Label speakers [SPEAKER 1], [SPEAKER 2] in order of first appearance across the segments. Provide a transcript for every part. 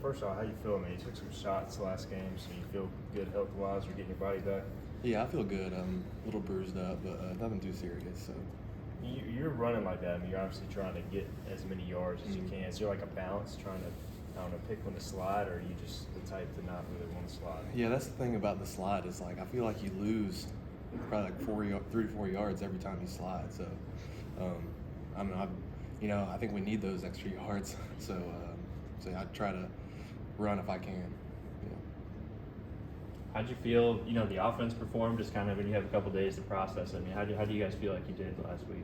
[SPEAKER 1] first off, how you feel, man? You took some shots last game, so you feel good health-wise? You're getting your body back?
[SPEAKER 2] Yeah, I feel good. I'm a little bruised up, but nothing too serious. So
[SPEAKER 1] You're running like that. I mean, you're obviously trying to get as many yards as you can. Is there like a balance trying to, I don't know, pick when to slide, or are you just the type to not really want to slide?
[SPEAKER 2] yeah, that's the thing about the slide is like I feel like you lose probably like 3 to 4 yards every time you slide. So I don't know. I think we need those extra yards. So I try to run if I can. Yeah.
[SPEAKER 1] How'd you feel, the offense performed just kind of when you have a couple days to process it? I mean, how do you guys feel like you did last week?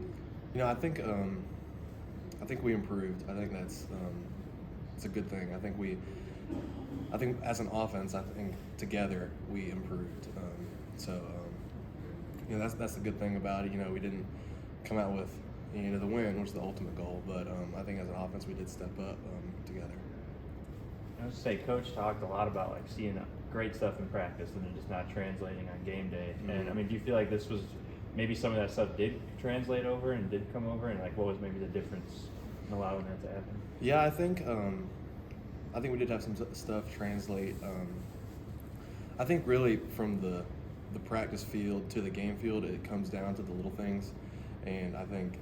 [SPEAKER 2] I think we improved. I think that's it's a good thing. I think as an offense, I think together we improved. That's the good thing about it. We didn't come out with the win, which is the ultimate goal, but I think as an offense we did step up together.
[SPEAKER 1] I would say Coach talked a lot about like seeing great stuff in practice and then just not translating on game day.
[SPEAKER 2] Mm-hmm.
[SPEAKER 1] And I mean, do you feel like this was maybe some of that stuff did translate over and did come over, and like what was maybe the difference in allowing that to happen?
[SPEAKER 2] Yeah, I think we did have some stuff translate. I think really from the practice field to the game field, it comes down to the little things, and I think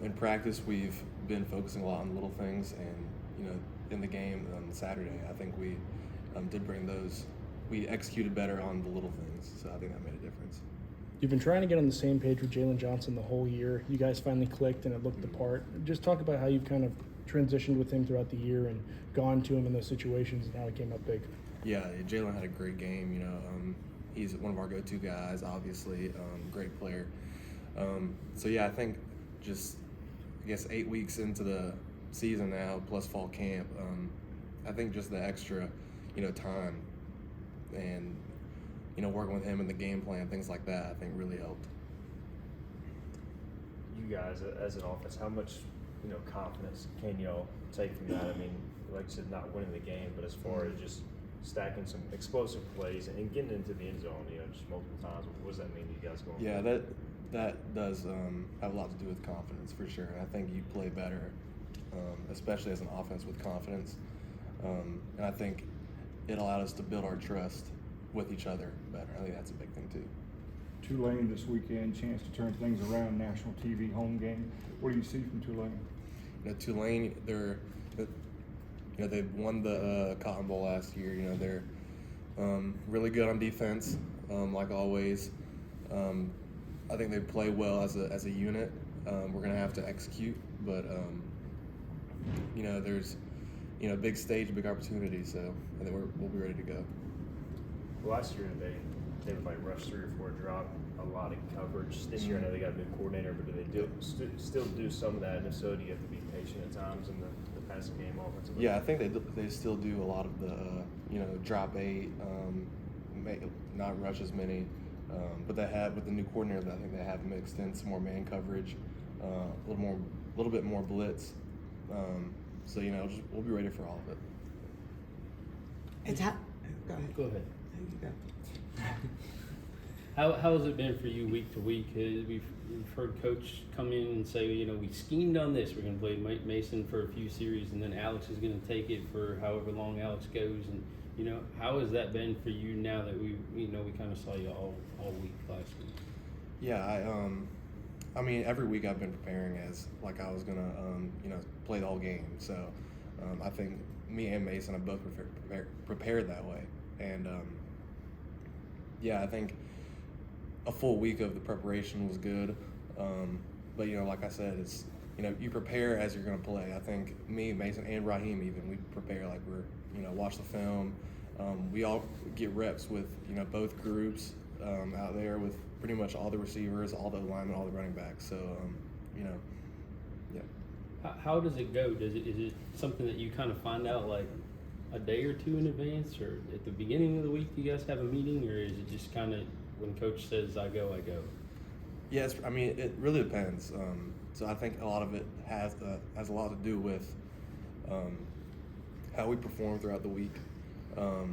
[SPEAKER 2] in practice we've been focusing a lot on the little things, and in the game on Saturday, I think we did bring those. We executed better on the little things, so I think that made a difference.
[SPEAKER 3] You've been trying to get on the same page with Jalen Johnson the whole year. You guys finally clicked and it looked the part. Just talk about how you've kind of transitioned with him throughout the year and gone to him in those situations and how he came up big.
[SPEAKER 2] Yeah, Jalen had a great game. He's one of our go-to guys, obviously, great player. I think just 8 weeks into the season now, plus fall camp, I think just the extra, time and, working with him in the game plan, things like that, I think really helped.
[SPEAKER 1] You guys, as an offense, how much, confidence can y'all take from that? I mean, like you said, not winning the game, but as far as just stacking some explosive plays and getting into the end zone, just multiple times, what does that mean to you guys going
[SPEAKER 2] Yeah,
[SPEAKER 1] forward?
[SPEAKER 2] that does have a lot to do with confidence for sure. And I think you play better, especially as an offense with confidence. And I think it allowed us to build our trust with each other better. I think that's a big thing too.
[SPEAKER 4] Tulane this weekend, chance to turn things around, national TV home game. What do you see from Tulane?
[SPEAKER 2] Tulane, they won the Cotton Bowl last year. They're really good on defense, like always. I think they play well as a unit. We're gonna have to execute, but there's big stage, big opportunity. So I think we'll be ready to go.
[SPEAKER 1] Last year they would like rush 3 or 4 drop, a lot of coverage. This year I know they got a new coordinator, but do they still do some of that? And if so, do you have to be patient at times in the passing game offensively?
[SPEAKER 2] Yeah, I think they still do a lot of the drop 8, not rush as many, but they have with the new coordinator. I think they have mixed in some more man coverage, a little bit more blitz. We'll be ready for all of it.
[SPEAKER 5] Go ahead. How has it been for you week to week? We've heard Coach come in and say, we schemed on this. We're going to play Mason for a few series, and then Alex is going to take it for however long Alex goes. And how has that been for you now that we kind of saw you all week last week?
[SPEAKER 2] Yeah, I mean, every week I've been preparing as like I was gonna play the whole game. So I think me and Mason have both prepared that way, and I think a full week of the preparation was good. But like I said, it's you prepare as you're gonna play. I think me, Mason, and Raheem even we prepare like we're watch the film. We all get reps with both groups out there with pretty much all the receivers, all the linemen, all the running backs. So yeah.
[SPEAKER 5] How does it go? Is it something that you kind of find out like a day or two in advance, or at the beginning of the week? Do you guys have a meeting, or is it just kind of when Coach says I go, I go?
[SPEAKER 2] Yes, I mean it really depends. So I think a lot of it has a lot to do with how we perform throughout the week. I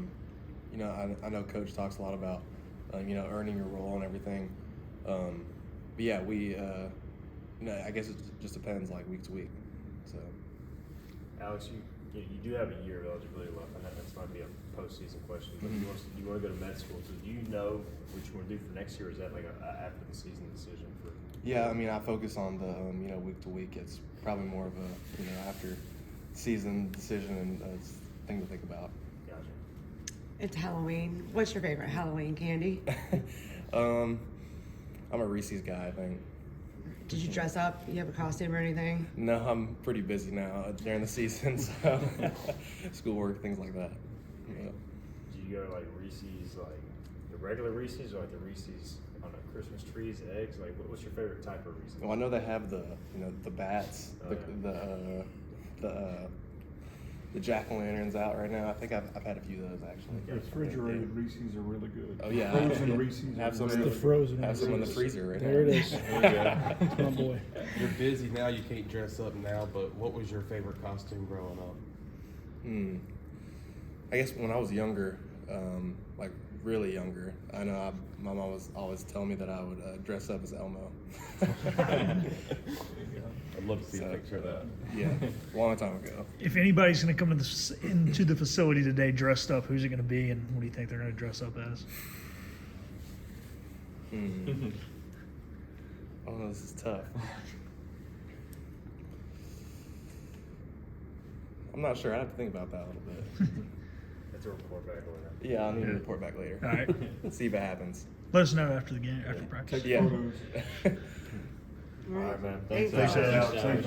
[SPEAKER 2] know Coach talks a lot about earning your role and everything. But yeah, we I guess it just depends like week to week. So
[SPEAKER 1] Alex, you do have a year of eligibility left. I know that's might be a postseason question, but
[SPEAKER 2] Mhm.
[SPEAKER 1] you want to go to med school. So do you know what you want to do for next year, or is that like a after the season decision for?
[SPEAKER 2] Yeah, I mean, I focus on the week to week. It's probably more of a after season decision and thing to think about.
[SPEAKER 1] Gotcha.
[SPEAKER 6] It's Halloween. What's your favorite Halloween candy?
[SPEAKER 2] I'm a Reese's guy, I think.
[SPEAKER 6] Did you dress up? You have a costume or anything?
[SPEAKER 2] No, I'm pretty busy now during the season, so schoolwork, things like that. Yeah.
[SPEAKER 1] Do you go to like Reese's, like the regular Reese's, or like the Reese's on a Christmas trees, eggs? Like, what's your favorite type of Reese's?
[SPEAKER 2] Well, I know they have the the bats,
[SPEAKER 1] Oh,
[SPEAKER 2] the jack-o'-lanterns out right now. I think I've had a few of those actually.
[SPEAKER 4] Refrigerated Reese's are really good.
[SPEAKER 2] Oh yeah,
[SPEAKER 4] Frozen Reese's
[SPEAKER 2] have
[SPEAKER 4] are
[SPEAKER 2] some
[SPEAKER 4] really
[SPEAKER 3] The frozen
[SPEAKER 2] have some in the
[SPEAKER 3] Reese's.
[SPEAKER 2] freezer right
[SPEAKER 3] There
[SPEAKER 2] now.
[SPEAKER 3] it is. That's my boy.
[SPEAKER 7] You're busy now, you can't dress up now, but what was your favorite costume growing up?
[SPEAKER 2] I guess when I was younger, like really younger, I know my mom was always telling me that I would dress up as Elmo.
[SPEAKER 7] I'd love to see a
[SPEAKER 2] So,
[SPEAKER 7] picture of that.
[SPEAKER 2] Yeah, a long time ago.
[SPEAKER 8] If anybody's going to come to into the facility today dressed up, who's it going to be, and what do you think they're going to dress up as?
[SPEAKER 2] Oh, this is tough. I'm not sure. I have to think about that a little bit.
[SPEAKER 1] That's a report back later.
[SPEAKER 2] Yeah, I'll need to report back later.
[SPEAKER 8] All right.
[SPEAKER 2] See if it happens.
[SPEAKER 8] Let us know after the game, after practice.
[SPEAKER 4] Take
[SPEAKER 2] Yeah.
[SPEAKER 4] photos.
[SPEAKER 1] All right, man.
[SPEAKER 6] Thanks,
[SPEAKER 1] Thanks.
[SPEAKER 6] Alex.
[SPEAKER 1] Alex.
[SPEAKER 4] Thank you.